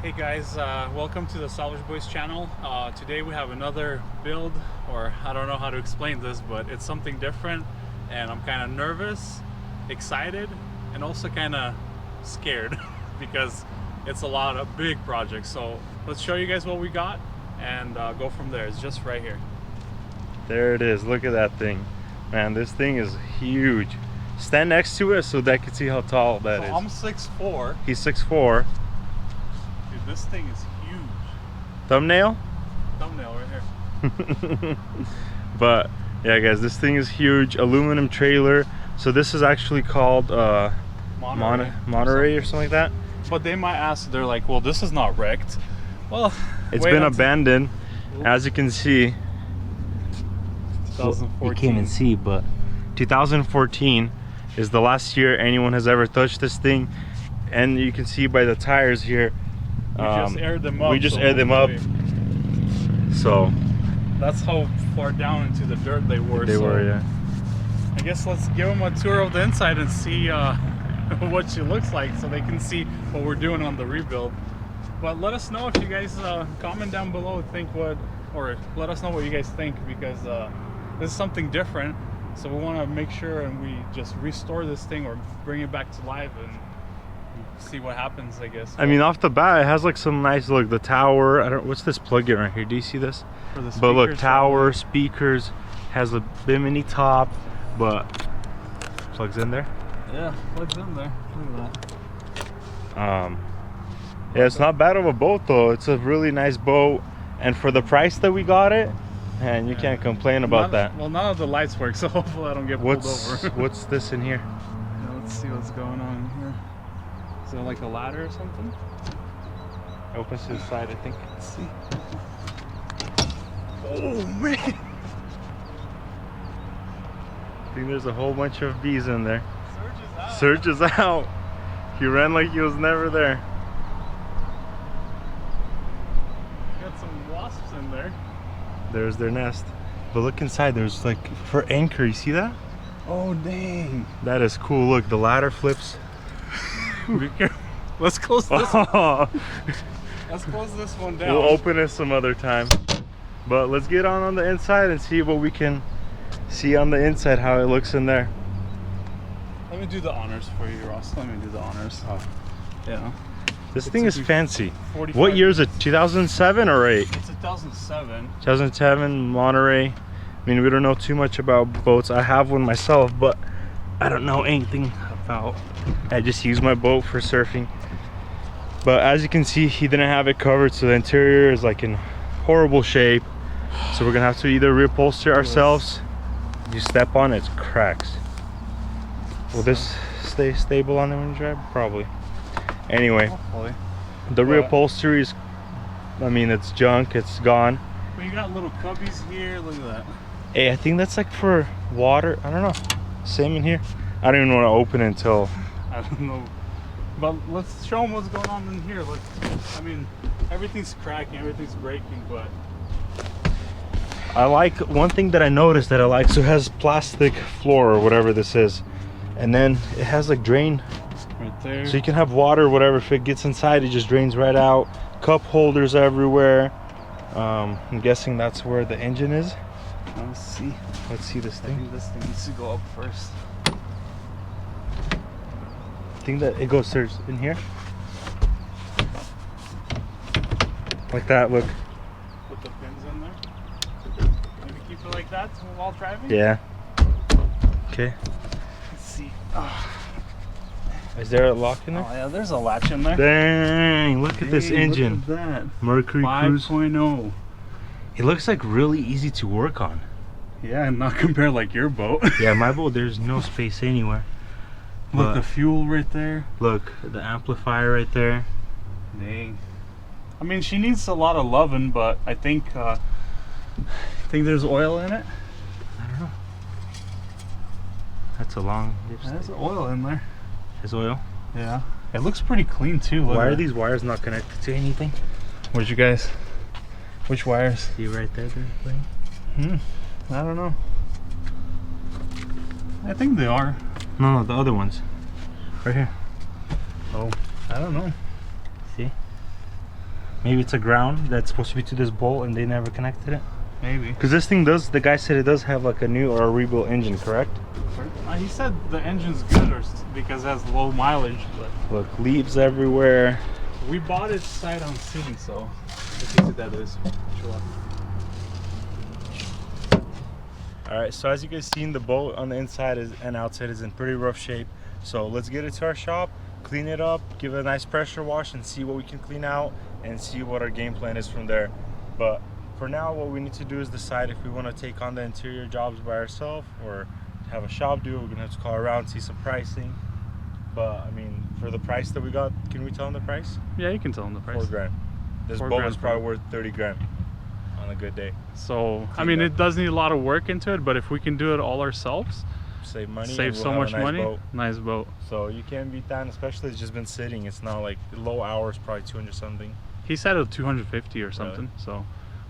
Hey guys, welcome to the SalvageBoiz channel. Today we have another build, or I don't know how to explain this, but it's something different and I'm kind of nervous, excited, and also kind of scared because it's a lot of big projects. So let's show you guys what we got and go from there. It's just right here. There it is. Look at that thing. Man, this thing is huge. Stand next to it so that I can see how tall that is. I'm 6'4". He's 6'4". Dude, this thing is huge. Thumbnail? Thumbnail right here. But yeah guys, this thing is huge. Aluminum trailer. So this is actually called Monterey or something like that. But they might ask, they're like, well, this is not wrecked. Well, it's been abandoned. As you can see, 2014. You can't even see, but 2014 is the last year anyone has ever touched this thing. And you can see by the tires here, we just aired them up. We just aired them up. So that's how far down into the dirt they were. They were, yeah. I guess let's give them a tour of the inside and see what she looks like, so they can see what we're doing on the rebuild. But let us know if you guys comment down below, or let us know what you guys think, because this is something different. So we want to make sure and we just restore this thing or bring it back to life and see what happens, I guess. I mean, off the bat, it has like some nice look. The tower, what's this plug-in right here? Do you see this? For the but look, speakers, tower, speakers, has a bimini top, but plugs in there. Yeah, plugs in there. Look at that. Yeah, it's not bad of a boat though. It's a really nice boat, and for the price that we got it, and you can't complain about that. Well, none of the lights work, so hopefully I don't get pulled over. What's this in here? Yeah, let's see what's going on in here. Is there like a ladder or something? Opens to the side, I think. Let's see. Oh man! I think there's a whole bunch of bees in there. Surge is out. Surge is out. He ran like he was never there. Got some wasps in there. There's their nest. But look inside, there's like for anchor, you see that? Oh dang. That is cool. Look, the ladder flips. Be careful. Let's close this one. Let's close this one down. We'll open it some other time. But let's get on the inside and see what we can see on the inside, how it looks in there. Let me do the honors for you, Ross. Let me do the honors. Oh. Yeah. This thing is fancy. 45 What year is it? 2007 or 8? It's 2007. 2007 Monterey. I mean, we don't know too much about boats. I have one myself, but I don't know anything about. I just use my boat for surfing. But as you can see, he didn't have it covered, so the interior is like in horrible shape. So we're gonna have to either reupholster ourselves. You step on it, it cracks. Will this stay stable on there when you drive? Probably. Anyway, Hopefully. the reupholstery is, I mean, it's junk, it's gone. But you got little cubbies here, look at that. Hey, I think that's like for water. I don't know. Same in here. I don't even want to open it until. I don't know. But let's show them what's going on in here. Look, I mean, everything's cracking, everything's breaking, but I like one thing that I noticed that I like. So it has plastic floor or whatever this is, and then it has like drain right there. so you can have water or whatever. If it gets inside, it just drains right out. Cup holders everywhere. I'm guessing that's where the engine is. Let's see. Let's see this I thing. think this thing needs to go up first. I think that it goes in here. Like that, look. Put the pins in there. Maybe keep it like that while driving? Yeah. Okay. Let's see. Is there a lock in there? Oh yeah, there's a latch in there. Dang, look at this engine. Look at that. Mercury Cruise. 5.0. It looks like really easy to work on. Yeah, and not compare like your boat. Yeah, my boat, there's no space anywhere. Look, But the fuel right there. look, the amplifier right there. Dang. I mean, she needs a lot of loving, but I think there's oil in it. I don't know. That's a long There's oil in there. There's oil. Yeah. It looks pretty clean too. Look Why at are it. these wires not connected to anything? Where'd you guys? Which wires? See right there, thing? I don't know. I think they are. No, the other ones. Right here. Oh, I don't know. See? Maybe it's a ground that's supposed to be to this bolt and they never connected it. Maybe. Because this thing does, the guy said it does have like a new or a rebuilt engine, correct? He said the engine's good because it has low mileage. But Look, leaves everywhere. we bought it sight unseen, so let's see what that is. Sure. Alright, so as you guys seen, the boat on the inside and outside is in pretty rough shape. So let's get it to our shop, clean it up, give it a nice pressure wash and see what we can clean out and see what our game plan is from there. But for now, what we need to do is decide if we want to take on the interior jobs by ourselves or have a shop do it. We're gonna have to call around, see some pricing. But I mean, for the price that we got, can we tell them the price? Yeah, you can tell them the price. 4 grand. This boat is probably worth 30 grand on a good day. So I mean, it does need a lot of work into it, but if we can do it all ourselves, save money, save so much money. Boat. Nice boat. So you can't beat that, and especially it's just been sitting. It's not like low hours, probably 200 something. He said it was 250 or something. Really? So,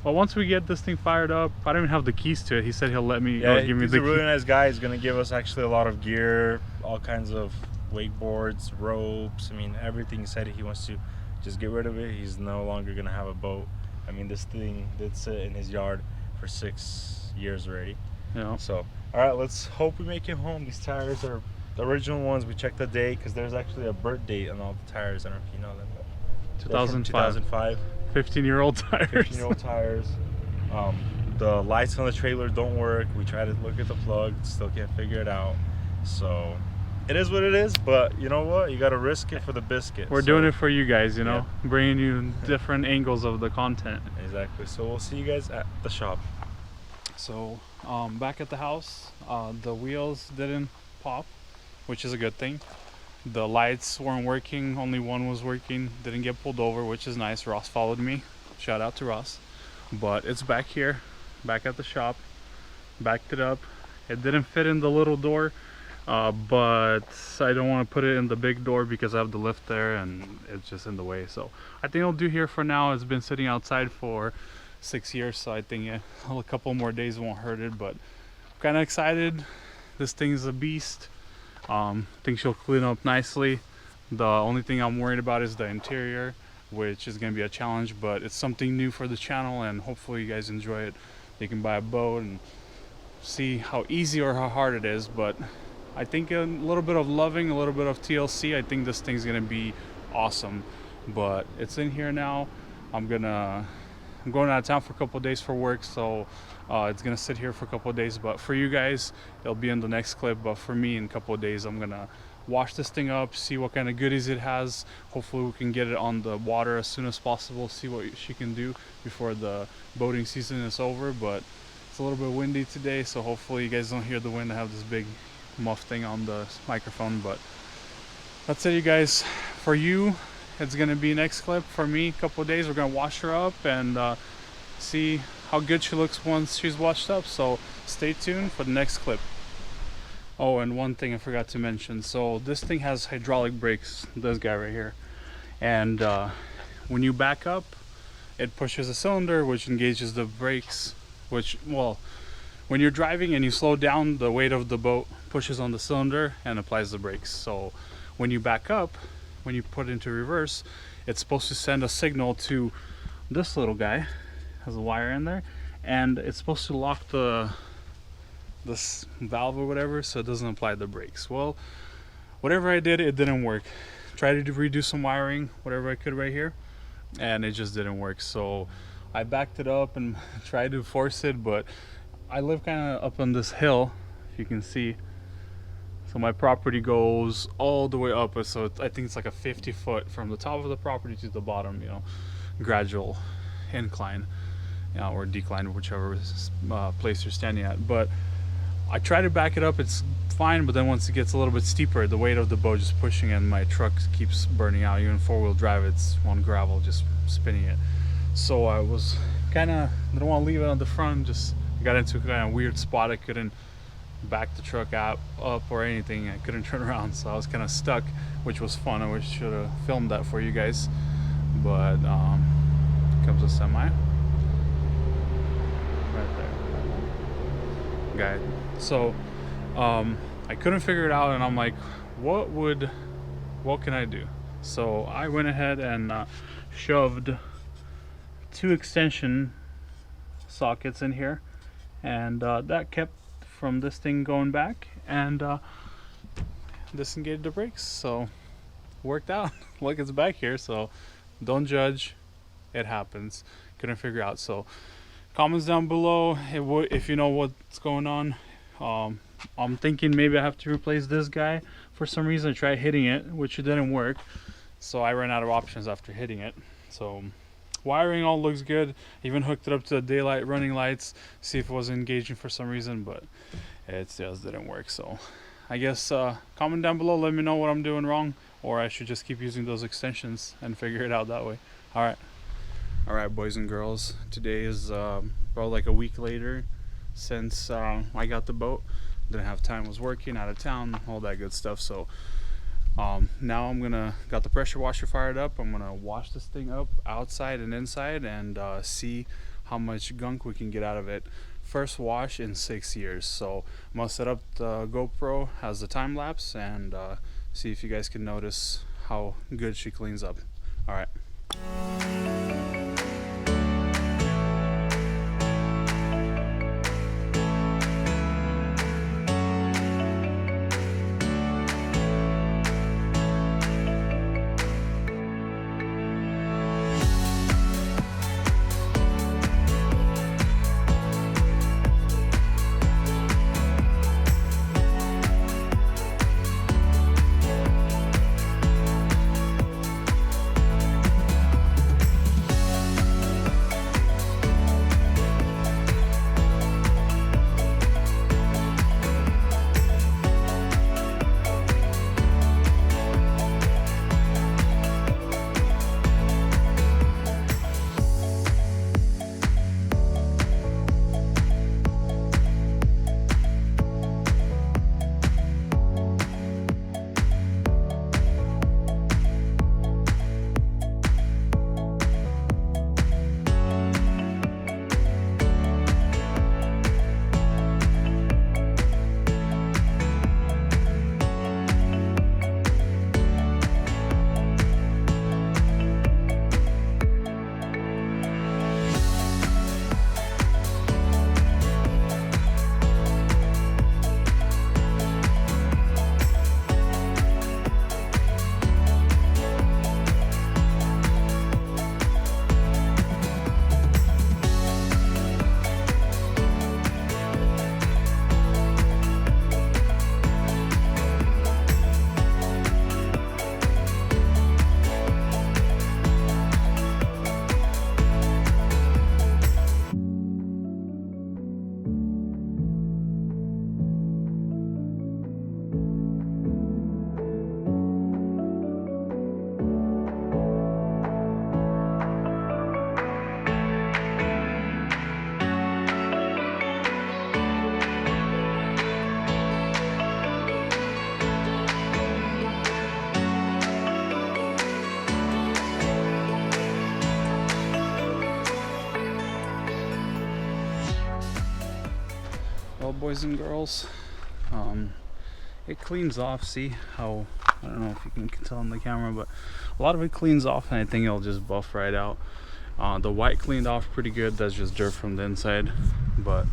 well, once we get this thing fired up, I don't even have the keys to it. He said he'll let me. Yeah, give me he's the a really nice guy. He's gonna give us actually a lot of gear, all kinds of wakeboards, ropes. I mean, everything. He said he wants to just get rid of it. He's no longer gonna have a boat. I mean, this thing did sit in his yard for 6 years already. Yeah. So, all right, let's hope we make it home. These tires are the original ones. We checked the date because there's actually a birth date on all the tires. I don't know if you know that, but 2005. 15-year-old tires. 15-year-old tires. The lights on the trailer don't work. We tried to look at the plug, still can't figure it out. So it is what it is, but you know what? You got to risk it for the biscuit. We're doing it for you guys, you know, yeah. Bringing you different angles of the content. Exactly. So we'll see you guys at the shop. So back at the house, the wheels didn't pop, which is a good thing. The lights weren't working, only one was working, didn't get pulled over, which is nice. Ross followed me, shout out to Ross. But it's back here, back at the shop, backed it up. It didn't fit in the little door, but I don't want to put it in the big door because I have the lift there and it's just in the way. So I think I'll do here for now. It's been sitting outside for 6 years, so I think a couple more days won't hurt it, but I'm kind of excited. This thing's a beast. Think she'll clean up nicely. The only thing I'm worried about is the interior, which is going to be a challenge, but it's something new for the channel and hopefully you guys enjoy it. You can buy a boat and see how easy or how hard it is, but I think a little bit of loving, a little bit of TLC, I think this thing's going to be awesome. But it's in here now. I'm going out of town for a couple of days for work, so it's gonna sit here for a couple of days. But for you guys, it'll be in the next clip. But for me, in a couple of days, I'm gonna wash this thing up, see what kind of goodies it has. Hopefully we can get it on the water as soon as possible, see what she can do before the boating season is over. But it's a little bit windy today, so hopefully you guys don't hear the wind. I have this big muff thing on the microphone. But that's it, you guys. For you, it's gonna be next clip. For me, a couple of days, we're gonna wash her up and see how good she looks once she's washed up. So stay tuned for the next clip. Oh, and one thing I forgot to mention. So this thing has hydraulic brakes, this guy right here. And when you back up, it pushes a cylinder which engages the brakes, which, well, when you're driving and you slow down, the weight of the boat pushes on the cylinder and applies the brakes. So when you back up, when you put it into reverse, it's supposed to send a signal to this little guy, has a wire in there, and it's supposed to lock this valve or whatever so it doesn't apply the brakes. Well, whatever I did, it didn't work. Tried to redo some wiring, whatever I could right here, and it just didn't work. So I backed it up and tried to force it, but I live kind of up on this hill, if you can see. So my property goes all the way up, so I think it's like a 50-foot from the top of the property to the bottom, you know, gradual incline, you know, or decline, whichever place you're standing at. But I try to back it up, it's fine, but then once it gets a little bit steeper, the weight of the boat just pushing and my truck keeps burning out. Even four-wheel drive, it's on gravel, just spinning it. So I was kind of, I don't want to leave it on the front, just got into a kind of weird spot. I couldn't back the truck up or anything. I couldn't turn around, so I was kind of stuck, which was fun. I wish I should have filmed that for you guys. But comes a semi right there, guy. So I couldn't figure it out, and I'm like, what can I do? So I went ahead and shoved 2 extension sockets in here, and that kept from this thing going back, and disengaged the brakes, so worked out. Look, it's back here, so don't judge, it happens. Couldn't figure out. So comments down below if you know what's going on. I'm thinking maybe I have to replace this guy. For some reason I tried hitting it, which it didn't work, so I ran out of options after hitting it. So wiring all looks good. Even hooked it up to the daylight running lights, see if it was engaging for some reason, but it just didn't work. So I guess comment down below, let me know what I'm doing wrong, or I should just keep using those extensions and figure it out that way. Alright boys and girls, today is about like a week later since I got the boat. Didn't have time, was working, out of town, all that good stuff. So now I'm gonna got the pressure washer fired up. I'm gonna wash this thing up outside and inside, and see how much gunk we can get out of it. First wash in 6 years. So I'm gonna set up the GoPro as the time lapse and see if you guys can notice how good she cleans up. All right. Well, boys and girls, it cleans off. See how, I don't know if you can tell on the camera, but a lot of it cleans off, and I think it'll just buff right out. The white cleaned off pretty good. That's just dirt from the inside, but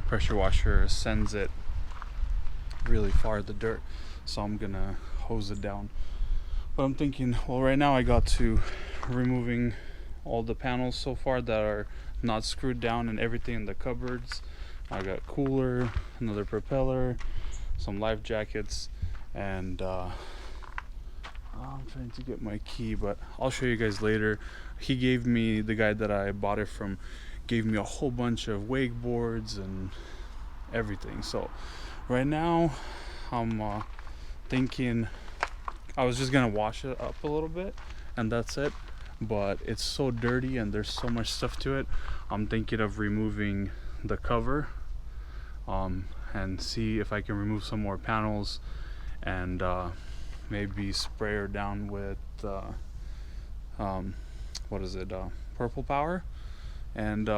pressure washer sends it really far, the dirt, so I'm gonna hose it down. But I'm thinking, well, right now I got to removing all the panels so far that are not screwed down, and everything in the cupboards. I got cooler, another propeller, some life jackets, and I'm trying to get my key, but I'll show you guys later. He gave me, the guy that I bought it from, gave me a whole bunch of wakeboards and everything. So right now I'm thinking I was just gonna wash it up a little bit and that's it, but it's so dirty and there's so much stuff to it. I'm thinking of removing the cover and see if I can remove some more panels and maybe spray her down with what is it, purple power, and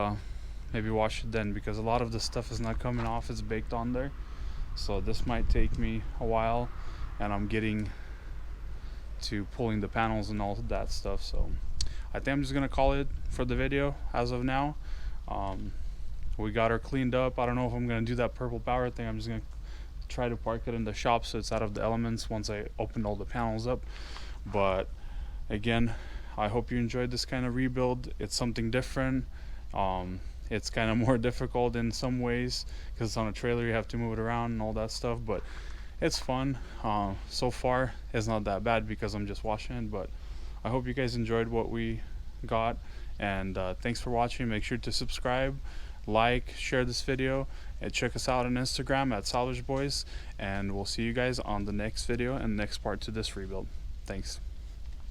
maybe wash it then, because a lot of the stuff is not coming off, it's baked on there. So this might take me a while, and I'm getting to pulling the panels and all of that stuff. So I think I'm just gonna call it for the video as of now. We got her cleaned up. I don't know if I'm gonna do that purple power thing. I'm just gonna try to park it in the shop so it's out of the elements once I open all the panels up. But again, I hope you enjoyed this kind of rebuild. It's something different. It's kind of more difficult in some ways because it's on a trailer, you have to move it around and all that stuff, but it's fun. So far it's not that bad because I'm just washing it, but I hope you guys enjoyed what we got, and thanks for watching. Make sure to subscribe, like, share this video, and check us out on Instagram at SalvageBoiz, and we'll see you guys on the next video and next part to this rebuild. Thanks.